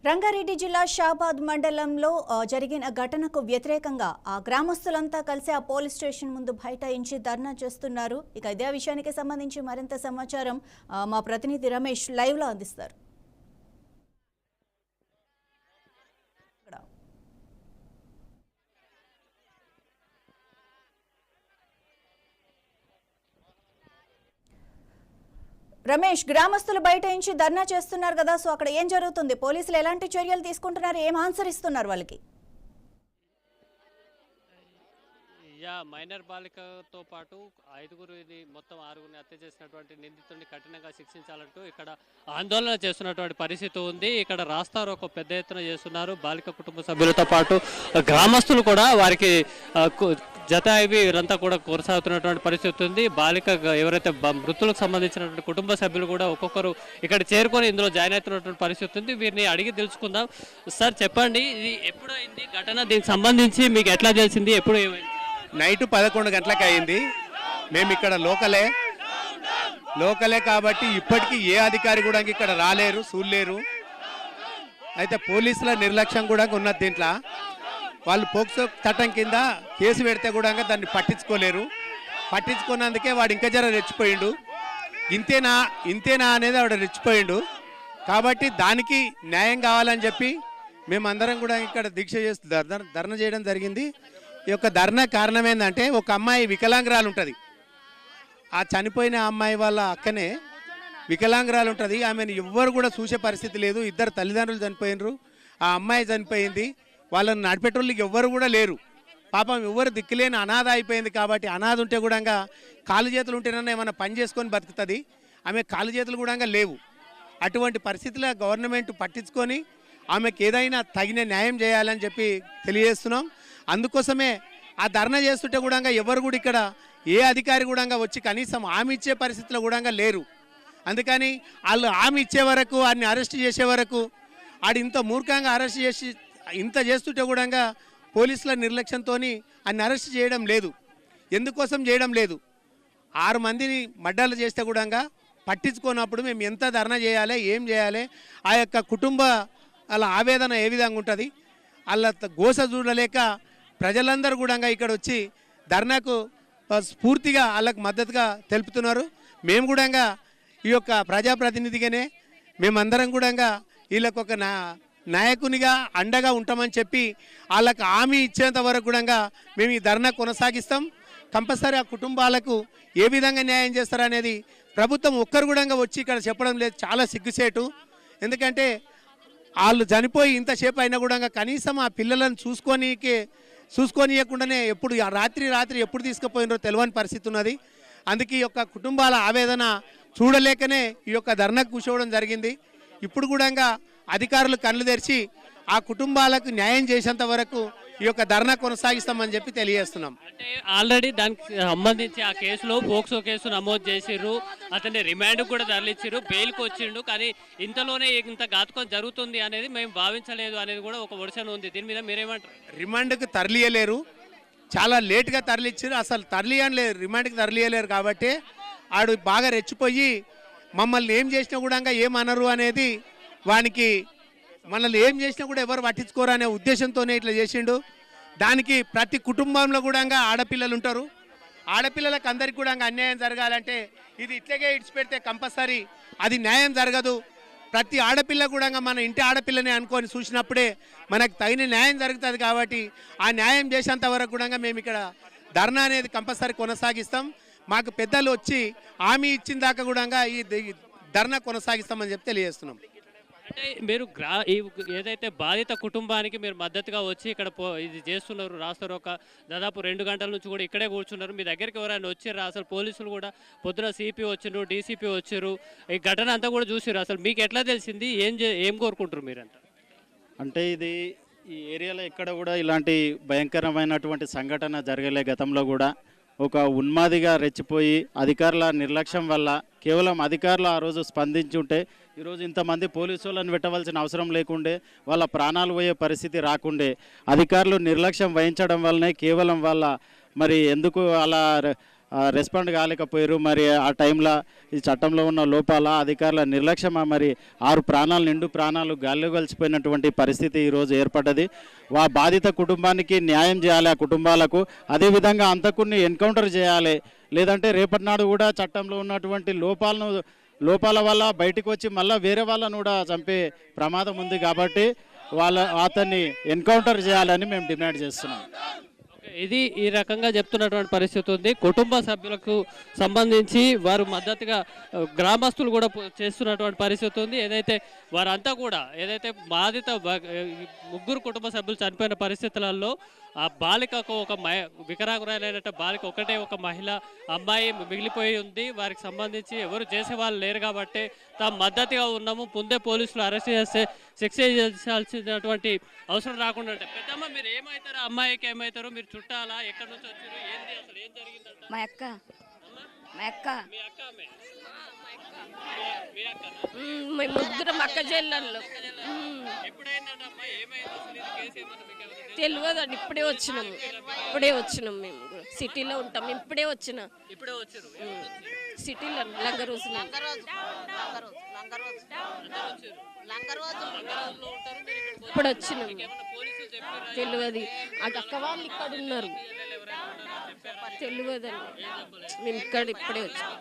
రంగారెడ్డి జిల్లా షాబాద్ మండలంలో జరిగిన ఘటనకు వ్యతిరేకంగా ఆ గ్రామస్తులంతా కలిసి ఆ పోలీస్ స్టేషన్ ముందు బైఠాయించి ధర్నా చేస్తున్నారు. ఇక ఇదే విషయానికి సంబంధించి మరింత సమాచారం మా ప్రతినిధి రమేష్ లైవ్ లో అందిస్తారు. రమేష్, గ్రామస్తులు బైఠాయించి ధర్నా చేస్తున్నారు కదా, సో అక్కడ ఏం జరుగుతుంది? పోలీసులు ఎలాంటి చర్యలు తీసుకుంటున్నారు? ఏం ఆన్సర్ ఇస్తున్నారు వాళ్ళకి? మైనర్ బాలికతో పాటు మొత్తం 6గురిని హత్య చేసినటువంటి నిందితుడిని కఠినంగా శిక్షించాలంటూ ఇక్కడ ఆందోళన చేస్తున్నటువంటి పరిస్థితి ఉంది. ఇక్కడ రాస్తారు ఒక పెద్ద ఎత్తున చేస్తున్నారు. బాలిక కుటుంబ సభ్యులతో పాటు గ్రామస్తులు కూడా వారికి జతాయివి వీరంతా కూడా కొనసాగుతున్నటువంటి పరిస్థితి ఉంది. బాలిక ఎవరైతే మృతులకు సంబంధించినటువంటి కుటుంబ సభ్యులు కూడా ఒక్కొక్కరు ఇక్కడ చేరుకొని ఇందులో జాయిన్ అవుతున్నటువంటి పరిస్థితి ఉంది. వీరిని అడిగి తెలుసుకుందాం. సార్ చెప్పండి, ఇది ఎప్పుడు అయింది ఘటన? దీనికి సంబంధించి మీకు ఎట్లా తెలిసింది? ఎప్పుడు ఏమైంది? నైట్ 11 గంటలకు అయింది. మేము ఇక్కడ లోకలే కాబట్టి ఇప్పటికీ ఏ అధికారి కూడా ఇక్కడ రాలేరు, చూడలేరు. అయితే పోలీసుల నిర్లక్ష్యం కూడా ఉన్నది. దీంట్లో వాళ్ళు పోక్సో చట్టం కింద కేసు పెడితే కూడా దాన్ని పట్టించుకోలేరు. పట్టించుకున్నందుకే వాడు ఇంకా జర రెచ్చిపోయిండు. ఇంతేనా అనేది వాడు రెచ్చిపోయిండు. కాబట్టి దానికి న్యాయం కావాలని చెప్పి మేమందరం కూడా ఇక్కడ దీక్ష చేస్తూ ధర్నా చేయడం జరిగింది. ఈ యొక్క ధర్నా కారణం ఏంటంటే, ఒక అమ్మాయి వికలాంగురాలు ఉంటుంది. ఆ చనిపోయిన అమ్మాయి వాళ్ళ అక్కనే వికలాంగురాలు ఉంటుంది. ఆమెను ఎవ్వరు కూడా చూసే పరిస్థితి లేదు. 2 తల్లిదండ్రులు చనిపోయినరు. ఆ అమ్మాయి చనిపోయింది. వాళ్ళని నడిపేటోళ్ళకి ఎవ్వరు కూడా లేరు. పాపం ఎవ్వరు దిక్కులేని అనాథ అయిపోయింది. కాబట్టి అనాథ ఉంటే కూడా కాలు చేతులు ఉంటేనన్నా ఏమైనా పని చేసుకొని బతుకుతుంది. ఆమె కాలు చేతులు కూడా లేవు. అటువంటి పరిస్థితుల్లో గవర్నమెంట్ పట్టించుకొని ఆమెకు ఏదైనా తగిన న్యాయం చేయాలని చెప్పి తెలియజేస్తున్నాం. అందుకోసమే ఆ ధర్నా చేస్తుంటే కూడా ఎవరు కూడా ఇక్కడ ఏ అధికారి కూడా వచ్చి కనీసం హామీ ఇచ్చే పరిస్థితిలో కూడా లేరు. అందుకని వాళ్ళు హామీ ఇచ్చే వరకు, వాడిని అరెస్ట్ చేసే వరకు, ఆడు ఇంత మూర్ఖంగా అరెస్ట్ చేసి ఇంత చేస్తుంటే కూడా పోలీసుల నిర్లక్ష్యంతో ఆయన అరెస్ట్ చేయడం లేదు. ఎందుకోసం చేయడం లేదు? 6 మందిని మర్డర్లు చేస్తే కూడా పట్టించుకున్నప్పుడు మేము ఎంత ధర్నా చేయాలి, ఏం చేయాలి? ఆ యొక్క కుటుంబ వాళ్ళ ఆవేదన ఏ విధంగా ఉంటుంది? వాళ్ళ గోస చూడలేక ప్రజలందరూ కూడా ఇక్కడ వచ్చి ధర్నాకు స్ఫూర్తిగా వాళ్ళకు మద్దతుగా తెలుపుతున్నారు. మేము కూడా ఈ యొక్క ప్రజాప్రతినిధిగానే మేమందరం కూడా వీళ్ళకు ఒక నాయకునిగా అండగా ఉంటామని చెప్పి వాళ్ళకు హామీ ఇచ్చేంత వరకు కూడా మేము ఈ ధర్నా కొనసాగిస్తాం. కంపల్సరీ ఆ కుటుంబాలకు ఏ విధంగా న్యాయం చేస్తారనేది ప్రభుత్వం ఒక్కరు కూడా వచ్చి ఇక్కడ చెప్పడం లేదు. చాలా సిగ్గుసేటు. ఎందుకంటే వాళ్ళు చనిపోయి ఇంతసేపు అయినా కూడా కనీసం ఆ పిల్లలను చూసుకోనియకుండానే ఎప్పుడు రాత్రి ఎప్పుడు తీసుకుపోయినరో తెలియని పరిస్థితి ఉన్నది. అందుకే ఈ యొక్క కుటుంబాల ఆవేదన చూడలేకనే ఈ యొక్క ధర్నాకు కూర్చోవడం జరిగింది. ఇప్పుడు కూడా అధికారులు కళ్ళు తెరిచి ఆ కుటుంబాలకు న్యాయం చేసేంత వరకు ఈ యొక్క ధర్నా కొనసాగిస్తామని చెప్పి తెలియజేస్తున్నాం. అంటే ఆల్రెడీ దానికి సంబంధించి ఆ కేసులో పోక్సో కేసు నమోదు చేసిర్రు. అతన్ని రిమాండ్ కూడా తరలిచ్చిర్రు, బెయిల్కి వచ్చిండు. కానీ ఇంతలోనే ఇంత ఘాతుకం జరుగుతుంది అనేది మేము భావించలేదు అనేది కూడా ఒక వర్షన్ ఉంది. దీని మీద మీరేమంటారు? రిమాండ్కి తరలియలేరు, చాలా లేట్గా తరలిచ్చారు. అసలు తరలియలేరు, రిమాండ్కి తరలియలేరు. కాబట్టి ఆడు బాగా రెచ్చిపోయి మమ్మల్ని ఏం చేసినా కూడా ఏమనరు అనేది, వానికి మనల్ని ఏం చేసినా కూడా ఎవరు పట్టించుకోరు అనే ఉద్దేశంతోనే ఇట్లా చేసిండు. దానికి ప్రతి కుటుంబంలో కూడా ఆడపిల్లలు ఉంటారు. ఆడపిల్లలకు అందరికీ కూడా అన్యాయం జరగాలంటే ఇది ఇట్లాగే ఇడిచిపెడితే కంపల్సరీ అది న్యాయం జరగదు. ప్రతి ఆడపిల్ల కూడా మన ఇంటి ఆడపిల్లని అనుకొని చూసినప్పుడే మనకు తగిన న్యాయం జరుగుతుంది. కాబట్టి ఆ న్యాయం చేసేంత వరకు కూడా మేము ఇక్కడ ధర్నా అనేది కంపల్సరీ కొనసాగిస్తాం. మాకు పెద్దలు వచ్చి హామీ ఇచ్చిన దాకా కూడా ఈ ధర్నా కొనసాగిస్తామని చెప్పి తెలియజేస్తున్నాం. అంటే మీరు ఏదైతే బాధిత కుటుంబానికి మీరు మద్దతుగా వచ్చి ఇక్కడ ఇది చేస్తున్నారు, రాస్తారు. ఒక దాదాపు 2 గంటల నుంచి కూడా ఇక్కడే కూర్చున్నారు. మీ దగ్గరికి ఎవరైనా వచ్చారు? అసలు పోలీసులు కూడా పొద్దున సిపి వచ్చిండ్రు, డీసీపీ వచ్చారు, ఈ ఘటన అంతా కూడా చూసారు. అసలు మీకు ఎట్లా తెలిసింది? ఏం కోరుకుంటారు మీరంతా? అంటే ఈ ఏరియాలో ఎక్కడ కూడా ఇలాంటి భయంకరమైనటువంటి సంఘటన జరగలే. గతంలో కూడా ఒక ఉన్మాదిగా రెచ్చిపోయి అధికారుల నిర్లక్ష్యం వల్ల, కేవలం అధికారులు ఆ రోజు స్పందించి ఉంటే ఈరోజు ఇంతమంది పోలీసు వాళ్ళని పెట్టవలసిన అవసరం లేకుండే, వాళ్ళ ప్రాణాలు పోయే పరిస్థితి రాకుండే. అధికారులు నిర్లక్ష్యం వహించడం వల్లనే కేవలం వాళ్ళ మరి ఎందుకు అలా రెస్పాండ్ కాలేకపోయారు. మరి ఆ టైంలో ఈ చట్టంలో ఉన్న లోపాల అధికారుల నిర్లక్ష్యమా మరి 6 ప్రాణాలు నిండు ప్రాణాలు గాల్లో కలిసిపోయినటువంటి పరిస్థితి ఈరోజు ఏర్పడ్డది. బాధిత కుటుంబానికి న్యాయం చేయాలి, ఆ కుటుంబాలకు. అదేవిధంగా అంతకుని ఎన్కౌంటర్ చేయాలి. లేదంటే రేపటి నాడు కూడా చట్టంలో ఉన్నటువంటి లోపాల వల్ల బయటకు వచ్చి మళ్ళీ వేరే వాళ్ళను కూడా చంపే ప్రమాదం ఉంది. కాబట్టి అతన్ని ఎన్కౌంటర్ చేయాలని మేము డిమాండ్ చేస్తున్నాం. ఇది ఈ రకంగా చెప్తున్నటువంటి పరిస్థితి ఉంది. కుటుంబ సభ్యులకు సంబంధించి వారు మద్దతుగా గ్రామస్తులు కూడా చేస్తున్నటువంటి పరిస్థితి ఉంది. ఏదైతే వారంతా కూడా ఏదైతే బాధిత 3 కుటుంబ సభ్యులు చనిపోయిన పరిస్థితులలో ఆ బాలికకు ఒక వికలాంగురాలైన బాలిక ఒకటే ఒక మహిళ అమ్మాయి మిగిలిపోయి ఉంది. వారికి సంబంధించి ఎవరు చేసేవాళ్ళు లేరు కాబట్టి తాము మద్దతుగా ఉన్నాము. ముందే పోలీసులు అరెస్ట్ చేస్తే శిక్ష చేయాల్సినటువంటి అవసరం రాకుండా. పెద్దమ్మ, మీరు ఏమవుతారు? అమ్మాయికి ఏమవుతారు? మీరు చుట్టాలా? ఎక్కడి నుంచి వచ్చారు? ఏంది అసలు ఏం జరిగిందంట? మా అక్క మీ అక్క మేము ముగ్గురం అక్క చెల్లెళ్ళు. ఎప్పుడైందంటమ్మా? ఏమైంది అసలు? ఇది కేసు ఏమన్నా మీకు ఏమైనా తెలుసా? తెలియదండి, ఇప్పుడే వచ్చినాం. మేము కూడా సిటీలో ఉంటాం. ఇప్పుడే వచ్చిన ఇప్పుడే వచ్చారు. సిటీలో లంగ రోజు ఇప్పుడు వచ్చినాం. తెలియదు, అది అక్క వాళ్ళు ఇక్కడ ఉన్నారు. తెలియదండి, మేము ఇక్కడ ఇప్పుడే వచ్చినాం.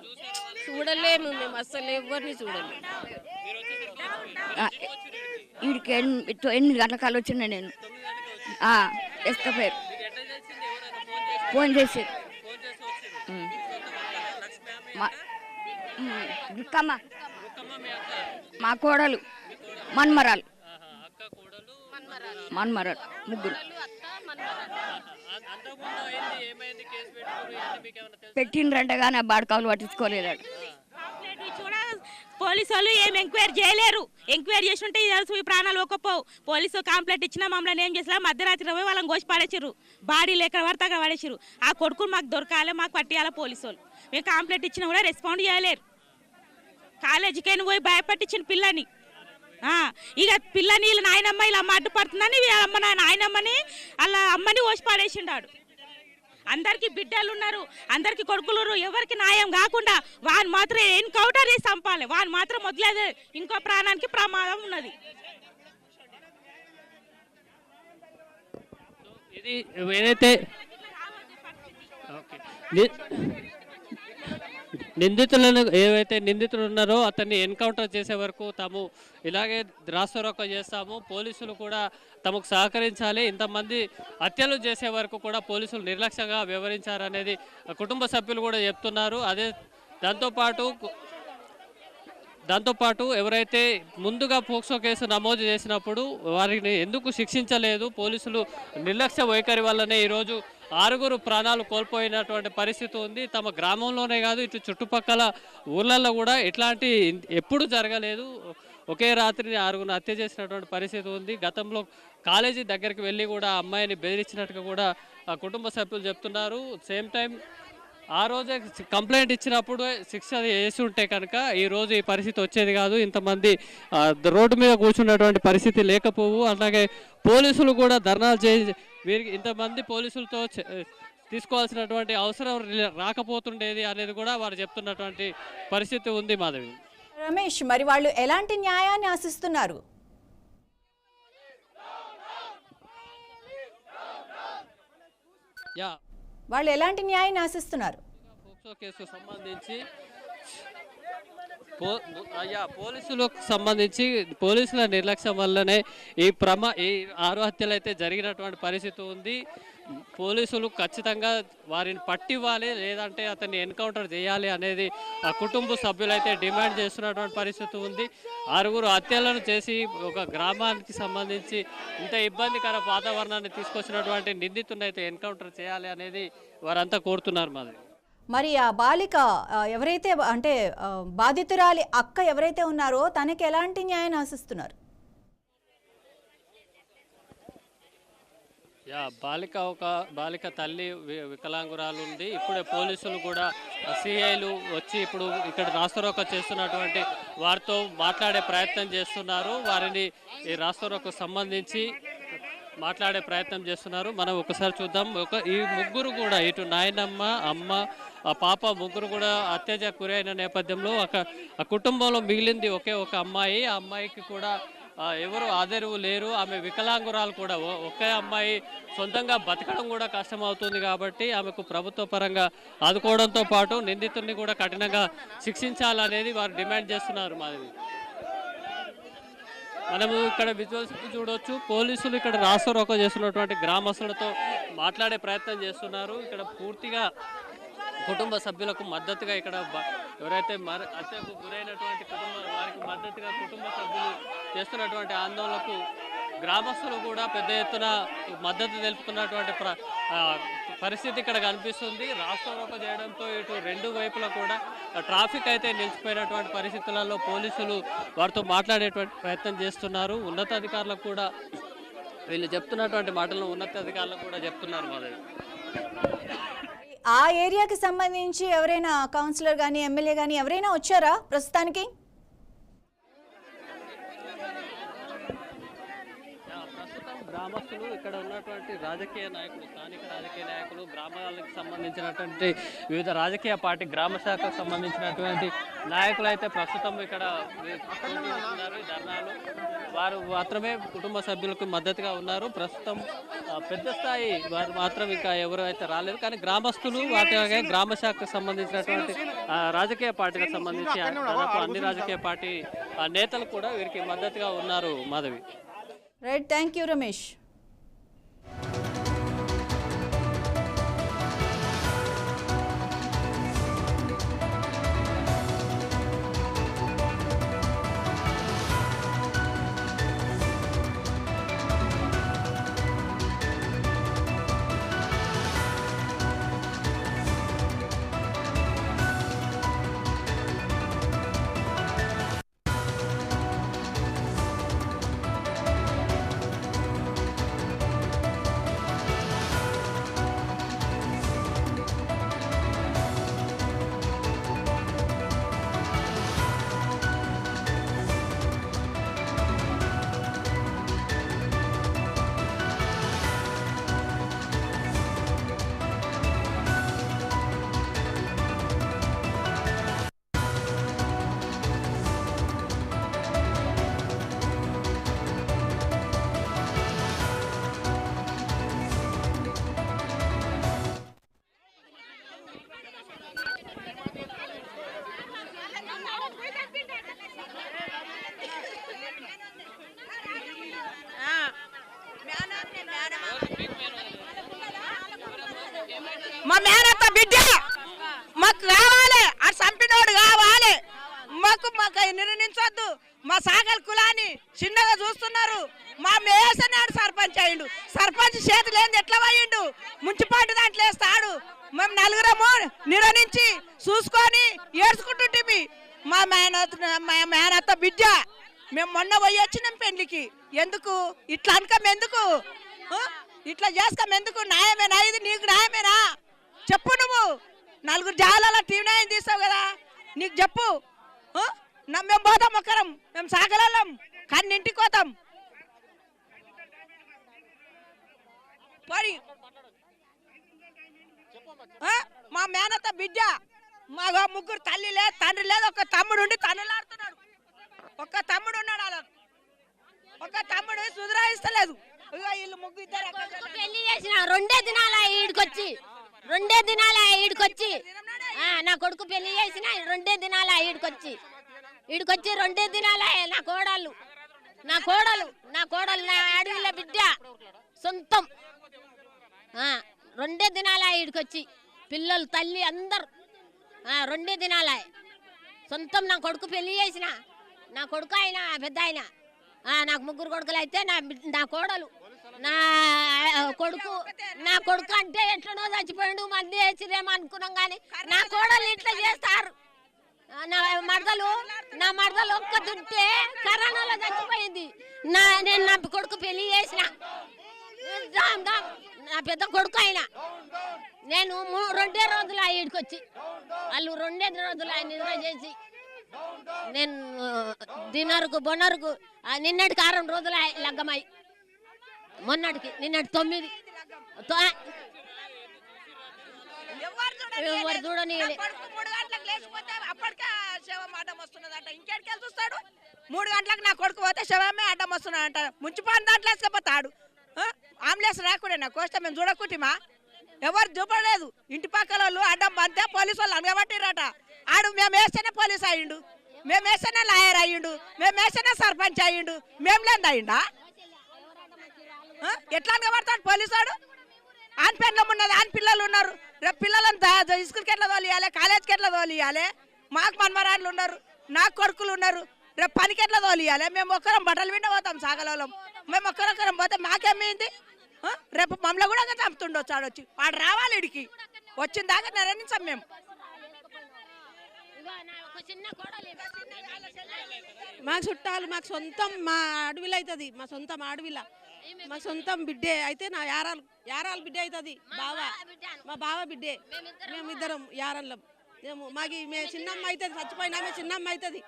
చూడలేము మేము, అసలు ఎవరిని చూడలేము. వీడికి 8 గంటల కాలు వచ్చిన నేను ఎస్కపోయారు. ఫోన్ చేసి దుక్కమ్మ మా కోడలు మన్మరాలు ముగ్గురు పెట్టిండ్రంట కానీ ఆ బాడకాలు పట్టించుకోలేదాడు. పోలీసు వాళ్ళు ఏం ఎంక్వైరీ చేయలేరు. ఎంక్వైరీ చేస్తుంటే ఈ ప్రాణాలు ఒక్కపోవు. పోలీసు కంప్లైంట్ ఇచ్చినా మమ్మల్ని ఏం చేసినా మధ్యరాత్రి పోయి వాళ్ళని కోసి పడేసారు. బాడీలు ఎక్కడ పడితే అక్కడ పడేసారు. ఆ కొడుకులు మాకు దొరకాలి, మాకు పట్టియాలి పోలీసు వాళ్ళు. మేము కంప్లైంట్ ఇచ్చినా కూడా రెస్పాండ్ చేయలేరు. కాలేజీకైనా పోయి భయపట్టించిన పిల్లని. ఇక పిల్లని వీళ్ళ నాయనమ్మ ఇలా అమ్మ అడ్డుపడుతుందని నాయనమ్మని అలా అమ్మని కోసి పడేసిండాడు. అందరికి బిడ్డలు ఉన్నారు, అందరికి కొడుకులు ఉన్నారు. ఎవరికి న్యాయం కాకుండా వాని మాత్రం ఎన్కౌంటర్ చేసి చంపాలి. వాని మాత్రం వదిలేదు. ఇంకో ప్రాణానికి ప్రమాదం ఉన్నది. ఇది ఏదైతే నిందితులు ఉన్నారో అతన్ని ఎన్కౌంటర్ చేసే వరకు తాము ఇలాగే రాస్తారోకో చేస్తాము. పోలీసులు కూడా తమకు సహకరించాలి. ఇంతమంది హత్యలు చేసే వరకు కూడా పోలీసులు నిర్లక్ష్యంగా వ్యవహరించారనేది కుటుంబ సభ్యులు కూడా చెప్తున్నారు. అదే దాంతోపాటు ఎవరైతే ముందుగా పోక్సో కేసు నమోదు చేసినప్పుడు వారిని ఎందుకు శిక్షించలేదు? పోలీసులు నిర్లక్ష్య వైఖరి వల్లనే ఈరోజు 6 ప్రాణాలు కోల్పోయినటువంటి పరిస్థితి ఉంది. తమ గ్రామంలోనే కాదు, ఇటు చుట్టుపక్కల ఊర్లలో కూడా ఇట్లాంటి ఎప్పుడు జరగలేదు. ఒకే రాత్రిని 6 హత్య చేసినటువంటి పరిస్థితి ఉంది. గతంలో కాలేజీ దగ్గరికి వెళ్ళి కూడా అమ్మాయిని బెదిరించినట్టుగా కూడా ఆ కుటుంబ సభ్యులు చెప్తున్నారు. సేమ్ టైం ఆ రోజే కంప్లైంట్ ఇచ్చినప్పుడు శిక్ష వేసి ఉంటే కనుక ఈరోజు ఈ పరిస్థితి వచ్చేది కాదు. ఇంతమంది రోడ్డు మీద కూర్చున్నటువంటి పరిస్థితి లేకపోవు. అలాగే పోలీసులు కూడా ధర్నాలు చేసి వీరికి ఇంతమంది పోలీసులతో తీసుకోవాల్సినటువంటి అవసరం రాకపోతుండేది అనేది కూడా వారు చెప్తున్నటువంటి పరిస్థితి ఉంది. మాధవి, రమేష్, మరి వాళ్ళు ఎలాంటి న్యాయాన్ని ఆశిస్తున్నారు? వాళ్ళు ఎలాంటి న్యాయాన్ని ఆశిస్తున్నారు? పోక్సో కేసు సంబంధించి పోలీసులకు సంబంధించి పోలీసుల నిర్లక్ష్యం వల్లనే ఈ 6 హత్యలు అయితే జరిగినటువంటి పరిస్థితి ఉంది. పోలీసులు ఖచ్చితంగా వారిని పట్టివ్వాలి, లేదంటే అతన్ని ఎన్కౌంటర్ చేయాలి అనేది ఆ కుటుంబ సభ్యులైతే డిమాండ్ చేస్తున్నటువంటి పరిస్థితి ఉంది. 6 హత్యలను చేసి ఒక గ్రామానికి సంబంధించి ఇంత ఇబ్బందికర వాతావరణాన్ని తీసుకొచ్చినటువంటి నిందితుడిని అయితే ఎన్కౌంటర్ చేయాలి అనేది వారంతా కోరుతున్నారు. మరి ఆ బాలిక ఎవరైతే అంటే బాధితురాలి అక్క ఎవరైతే ఉన్నారో తనకి ఎలాంటి న్యాయాన్ని ఆశిస్తున్నారు? బాలిక తల్లి వికలాంగురాలు ఉంది. ఇప్పుడే పోలీసులు కూడా సిఐలు వచ్చి ఇప్పుడు ఇక్కడ రాస్తారోకో చేస్తున్నటువంటి వారితో మాట్లాడే ప్రయత్నం చేస్తున్నారు. వారిని ఈ రాస్తారోకో సంబంధించి మాట్లాడే ప్రయత్నం చేస్తున్నారు. మనం ఒకసారి చూద్దాం. ఈ ముగ్గురు కూడా ఇటు నాయనమ్మ, అమ్మ, ఆ పాప ముగ్గురు కూడా అత్యాచార గురైన నేపథ్యంలో ఆ కుటుంబంలో మిగిలింది ఒకే ఒక అమ్మాయి. ఆ అమ్మాయికి కూడా ఎవరు ఆదరువు లేరు. ఆమె వికలాంగురాలు కూడా. ఒకే అమ్మాయి సొంతంగా బతకడం కూడా కష్టమవుతుంది కాబట్టి ఆమెకు ప్రభుత్వ పరంగా ఆదుకోవడంతో పాటు నిందితుడిని కూడా కఠినంగా శిక్షించాలనేది వారు డిమాండ్ చేస్తున్నారు. మాది మనము ఇక్కడ విజువల్స్ చూడవచ్చు. పోలీసులు ఇక్కడ రాస్తారోకో చేస్తున్నటువంటి గ్రామస్తులతో మాట్లాడే ప్రయత్నం చేస్తున్నారు. ఇక్కడ పూర్తిగా కుటుంబ సభ్యులకు మద్దతుగా ఇక్కడ ఎవరైతే హత్యకు గురైనటువంటి వారికి మద్దతుగా కుటుంబ సభ్యులు చేస్తున్నటువంటి ఆందోళనకు గ్రామస్తులు కూడా పెద్ద ఎత్తున మద్దతు తెలుపుతున్నటువంటి పరిస్థితి ఇక్కడ కనిపిస్తుంది. రాస్తారోకో చేయడంతో ఇటు రెండు వైపులా కూడా ట్రాఫిక్ అయితే నిలిచిపోయినటువంటి పరిస్థితులలో పోలీసులు వారితో మాట్లాడేటువంటి ప్రయత్నం చేస్తున్నారు. ఉన్నతాధికారులకు కూడా వీళ్ళు చెప్తున్నటువంటి మాటలను ఉన్నతాధికారులకు కూడా చెప్తున్నారు. మరి ఆ ఏరియాకి సంబంధించి ఎవరైనా కౌన్సిలర్ కానీ ఎమ్మెల్యే కానీ ఎవరైనా వచ్చారా ప్రస్తుతానికి? ప్రస్తుతం గ్రామస్తులు ఇక్కడ ఉన్నటువంటి రాజకీయ నాయకులు, స్థానిక రాజకీయ నాయకులు, గ్రామాలకు సంబంధించినటువంటి వివిధ రాజకీయ పార్టీ గ్రామ శాఖకు సంబంధించినటువంటి నాయకులు అయితే ప్రస్తుతం ఇక్కడ ఉన్నారు ధర్నాలు. వారు మాత్రమే కుటుంబ సభ్యులకు మద్దతుగా ఉన్నారు. ప్రస్తుతం పెద్ద స్థాయి వారు మాత్రం ఇంకా ఎవరు అయితే రాలేదు. కానీ గ్రామస్తులు వాటి గ్రామ శాఖకు సంబంధించినటువంటి రాజకీయ పార్టీలకు సంబంధించి దాదాపు అన్ని రాజకీయ పార్టీ నేతలు కూడా వీరికి మద్దతుగా ఉన్నారు. Madhavi. Right, thank you Ramesh. మా మేనత్త బిడ్డ మాకు కావాలి, ఆ చంపినోడు కావాలి. మాకు నిర్ణయించొద్దు. మా సాగల్ కులాన్ని చిన్నగా చూస్తున్నారు. మా మేసనాడు సర్పంచ్ అయ్యిండు. సర్పంచ్ చేతులు ఏంది ఎట్లా పోయిండు? మున్సిపాలిటీ దాంట్లో వేస్తాడు. మేము నలుగురము నిర్ణయించి చూసుకొని ఏడ్చుకుంటుంటిమి. మా మేనత్త బిడ్డ మేము మొన్న పోయి వచ్చినాం పెళ్లికి. ఎందుకు ఇట్లా అనకం? ఎందుకు ఇట్లా చేస్తాం? ఎందుకు? న్యాయమేనా ఇది? నీకు న్యాయమేనా చెప్పు. నువ్వు నలుగురు జాలలో టీవీ న్యాయం తీస్తావు కదా, నీకు చెప్పు. మేము పోతాం ఒక్కరం, మేము సాగలం కానీ ఇంటికి పోతాం. మా మేనత్త బిడ్డ, మా ముగ్గురు తల్లి లేదు, తండ్రి లేదు, ఒక తమ్ముడు ఉండి తన్నులాడుతున్నాడు. ఒక్క తమ్ముడు ఉన్నాడు, అలా ఒక తమ్ముడు సుధరాయిస్తలేదు. వీళ్ళు ముగ్గురు ఇద్దరు పెళ్లి చేసిన రెండే దినాల ఈడికొచ్చి నా కొడుకు పెళ్లి చేసిన రెండే దినాల ఈడికొచ్చి రెండే దినాల నా కోడలు నా అడవిలో బిడ్డ సొంతం. రెండే దినాల ఈడికొచ్చి పిల్లలు తల్లి అందరు రెండే దినాల సొంతం. నా కొడుకు పెళ్లి చేసిన, నా కొడుకు ఆయన పెద్ద ఆయన. నాకు ముగ్గురు కొడుకులు అయితే నా కోడలు నా కొడుకు అంటే ఎట్లనో చచ్చిపోయాడు, మంది వేసిరేమో అనుకున్నాం. కానీ నా కోడలు ఇట్లా చేస్తారు. నా మరదలు ఒక్క దుంటే కరోనాలో చచ్చిపోయింది. నేను నా కొడుకు పెళ్లి చేసిన, నా పెద్ద కొడుకు ఆయన. నేను రెండే రోజులు ఈడికొచ్చి వాళ్ళు రెండే రోజులు నిద్ర చేసి నేను డిన్నర్కు బొన్నర్కు నిన్నటికి 6 రోజులు లగ్గమై మొన్నటికి నిన్నటి 9 ఎవరు చూడని నా కొడుకు 3 గంటలకు లేచిపోతే అప్పటికే శవం అడ్డం వస్తున్నదంట. ఇంకెడికెళ్ళి చూస్తాడు? 3 గంటలకు నా కొడుకు పోతే శవమే అడ్డం వస్తున్నాడంట. ముంచిపోయిన దాంట్లో వేసుకపోతాడు. అంబులెన్స్ రాకుండా కోస్తే మేము చూడకుంటిమా? ఎవరు చూపలేదు. ఇంటి పక్కల వాళ్ళు అడ్డం పంతే పోలీసు వాళ్ళు అనగబట్టిరట. ఆడు మేము వేస్తేనే పోలీసు అయ్యిండు, మేము వేస్తేనే లాయర్ అయ్యిండు, మేము వేస్తేనే సర్పంచ్ అయ్యిండు, మేము లేదు అయ్యిండా? ఎట్లా అనగబడతాడు పోలీసు వాడు? ఆన్ పెన్లం ఉన్నది, ఆన్ పిల్లలు ఉన్నారు. రేపు పిల్లలను స్కూల్కి ఎట్లా తోలియాలి, కాలేజ్కి ఎట్లా తోలియాలి? మాకు మనమరాళ్ళు ఉన్నారు, నాకు కొడుకులు ఉన్నారు. రేపు పనికి ఎట్లా తోలియాలి? మేము ఒక్కరం బట్టలు విండ పోతాం సాగలలో. మేము ఒక్కరొక్కరం పోతే మాకేమైంది? రేపు మమ్మల్ని కూడా చంపుతుండొచ్చు ఆడొచ్చి. వాడు రావాలి ఇడికి, వచ్చిన దాకా నిర్ణయించాం మేము. మాకు చుట్టాలు, మాకు సొంతం, మా అడవిలో అవుతుంది, మా సొంతం అడవిలో మా సొంతం బిడ్డే అయితే నా యారాలు బిడ్డే అవుతుంది. మా బావ బిడ్డే. మేమిద్దరం యారన్లం. మాకు చిన్నమ్మ అవుతుంది, చచ్చిపోయినా చిన్నమ్మ అవుతుంది.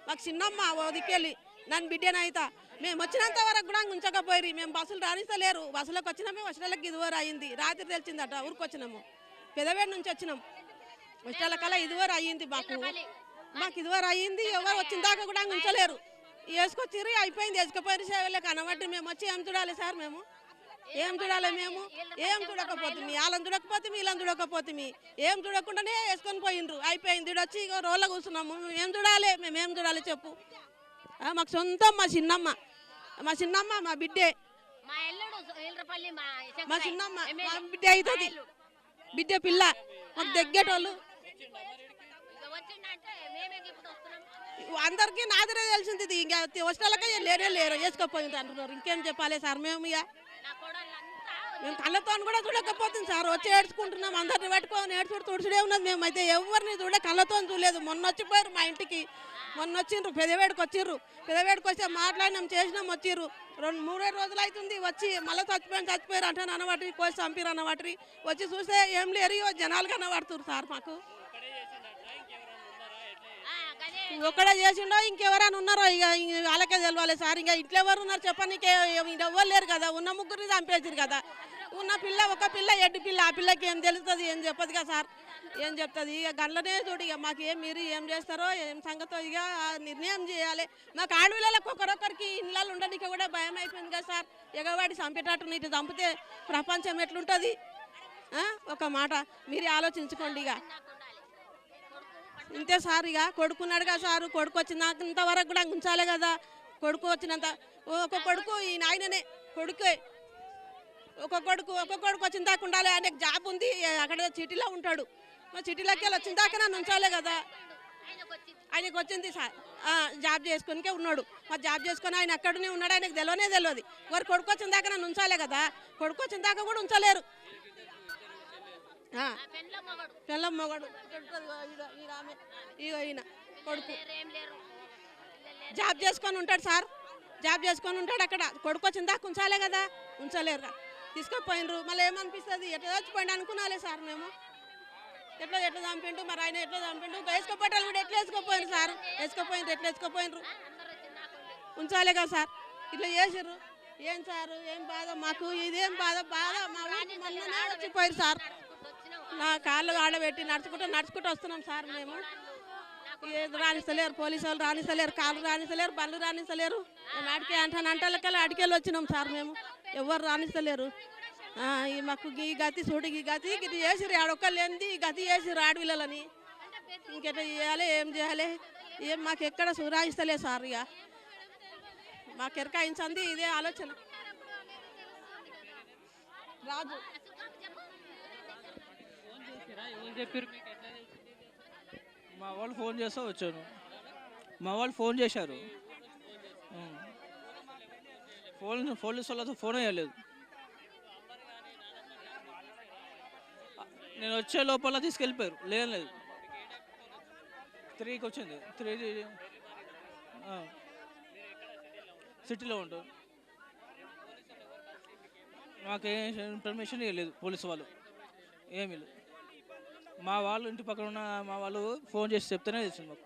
మాకు చిన్నమ్మ ఓ దిక్కెళ్ళి నన్ను బిడ్డేనైతా. మేము వచ్చినంత వరకు కూడా ఉంచకపోయి మేము బస్సులు రాణిస్తలేరు. బస్సులోకి వచ్చినామే, వర్షాలకు ఇదివరకు అయింది. రాత్రి తెలిసిందట, ఊరికి వచ్చినాము. పెదవేడి నుంచి వచ్చినాం. వర్షాలకల్లా ఇదివరకు అయ్యింది. మాకు ఇదివరకు అయ్యింది. ఎవరు వచ్చిన దాకా కూడా ఉంచలేరు. వేసుకొచ్చిర్రు, అయిపోయింది. వేసుకుపోయి సేవలకు అనబట్టి మేము వచ్చి ఏం చూడాలి సార్? మేము ఏం చూడాలి? మేము ఏం చూడకపోతే వాళ్ళని చూడకపోతే వీళ్ళని చూడకపోతే ఏం చూడకుండానే వేసుకొని పోయిండ్రు. అయిపోయింది. వచ్చి రోళ్ళ కూర్చున్నాము. మేము ఏం చూడాలి? మేము ఏం చూడాలి చెప్పు? మాకు సొంతం మా చిన్నమ్మ, మా బిడ్డే. మా చిన్నమ్మ మా బిడ్డ అవుతుంది. బిడ్డ పిల్ల మాకు దగ్గేటోళ్ళు అందరికీ నాదిరే తెలిసింది. ఇది ఇంకా వచ్చేళ్ళకే లేరు వేసుకోపోయింది అంటున్నారు. ఇంకేం చెప్పాలి సార్? మేము ఇక మేము కళ్ళతో కూడా చూడకపోతుంది సార్. వచ్చి ఏడ్చుకుంటున్నాం. అందరిని పట్టుకొని ఏడ్చుడు తుడుచుడే ఉన్నది. మేమైతే ఎవరిని చూడ కళ్ళతో చూడలేదు. మొన్న వచ్చిపోయారు మా ఇంటికి. మొన్న వచ్చిండ్రు, పెదవేడికి వచ్చిర్రు. పెదవేడికి వస్తే మాట్లాడినాం, చేసినాం, వచ్చిర్రు. 2-3 రోజులు అవుతుంది వచ్చి. మళ్ళీ చచ్చిపోయారు అంటే అనవాటి కోసి చంపిరు అనవాటి. వచ్చి చూస్తే ఏం లేరు, జనాలు కనబడుతున్నారు సార్. మాకు ఒక్కడే చేసిండో ఇంకెవరైనా ఉన్నారో ఇక వాళ్ళకే తెలవాలి సార్. ఇంకా ఇంట్లో ఎవరు ఉన్నారు చెప్పని? ఎవ్వరు లేరు కదా. ఉన్న ముగ్గురిని చంపేసారు కదా. ఉన్న పిల్ల ఒక పిల్ల, ఎడ్డు పిల్ల. ఆ పిల్లకి ఏం తెలుస్తుంది? ఏం చెప్పదు కదా సార్. ఏం చెప్తుంది? ఇక గంటలనే చూడు. ఇక మాకు మీరు ఏం చేస్తారో ఏం సంగతో ఇక నిర్ణయం చేయాలి. మాకు ఆడపిల్లలకు ఒకరొకరికి ఇళ్ళలో ఉండడానికి కూడా భయం అయిపోయింది కదా సార్. ఎగవాడి చంపేటట్టు నీటి చంపితే ప్రపంచం ఎట్లుంటుంది? ఒక మాట మీరే ఆలోచించుకోండి. ఇక ఇంతే సార్. ఇక కొడుకున్నాడు కదా సార్. కొడుకు వచ్చినంత వరకు కూడా ఉంచాలి కదా. కొడుకు వచ్చినంత ఒక కొడుకు ఈ నాయననే కొడుకే. ఒక కొడుకు వచ్చిన దాకా ఉండాలి. ఆయనకు జాబ్ ఉంది, అక్కడ సిటీలో ఉంటాడు. మా సిటీలోకి వెళ్ళి వచ్చిన దాకా నన్ను ఉంచాలి కదా. ఆయనకు వచ్చింది సార్, జాబ్ చేసుకునికే ఉన్నాడు. మా జాబ్ చేసుకొని ఆయన అక్కడనే ఉన్నాడు. ఆయనకు తెలియదు. వారు కొడుకు వచ్చిన దాకా నన్ను ఉంచాలి కదా. కొడుకు వచ్చిన దాకా కూడా ఉంచలేరు. పెళ్ళం మొగడు ఈయన కొడుకు జాబ్ చేసుకొని ఉంటాడు సార్. జాబ్ చేసుకొని ఉంటాడు అక్కడ. కొడుకు వచ్చిన దాకా ఉంచాలే కదా. ఉంచలేరు. తీసుకుపోయినరు. మళ్ళీ ఏమనిపిస్తుంది? ఎట్లా చచ్చిపోయింది అనుకున్నాలే సార్. మేము ఎట్లా చంపిండు మరి ఆయన? ఎట్లా చంపిండు? వేసుకోపోయేటోళ్ళు కూడా ఎట్లా వేసుకోపోయినారు సార్? ఎట్లా వేసుకోపోయినరు? ఉంచాలే కదా సార్. ఇట్లా చేసారు. ఏం సారు? ఏం బాధ మాకు? ఇదేం బాధ? మా ఊరికి మొన్ననే వచ్చిపోయారు సార్. నా కాళ్ళు ఆడబెట్టి నడుచుకుంటూ వస్తున్నాం సార్. మేము రాణిస్తలేరు, పోలీసు వాళ్ళు రాణిస్తలేరు, కాళ్ళు రాణిస్తలేరు, బండ్లు రాణిస్తలేరు. నాటికే అంటలకల్లా అడికెళ్ళి వచ్చినాం సార్. మేము ఎవరు రాణిస్తలేరు. మాకు ఈ గతి చూడు, ఈ గతి ఇది చేసిరు. ఆడొక్కళ్ళు ఏంది ఈ గతి చేసిరు ఆడపిల్లలని. ఇంకెట్లా చేయాలి? ఏం చేయాలి? ఏం మాకు ఎక్కడ సురాయిస్తలే సార్. ఇక మాకు ఎరకాయించండి ఇదే ఆలోచన. రాజు మా వాళ్ళు ఫోన్ చేస్తే వచ్చాను. మా వాళ్ళు ఫోన్ చేశారు. పోలీసు వాళ్ళతో ఫోన్ అయ్యలేదు. నేను వచ్చే లోపల తీసుకెళ్ళిపోయారు. లేదు 3కి వచ్చింది. 3 సిటీలో ఉంటారు. మాకేం ఇన్ఫర్మేషన్ ఇవ్వలేదు పోలీసు వాళ్ళు. ఏమీ లేదు. మా వాళ్ళు ఇంటి పక్కన ఉన్న మా వాళ్ళు ఫోన్ చేసి చెప్తేనే తెలిసింది మాకు.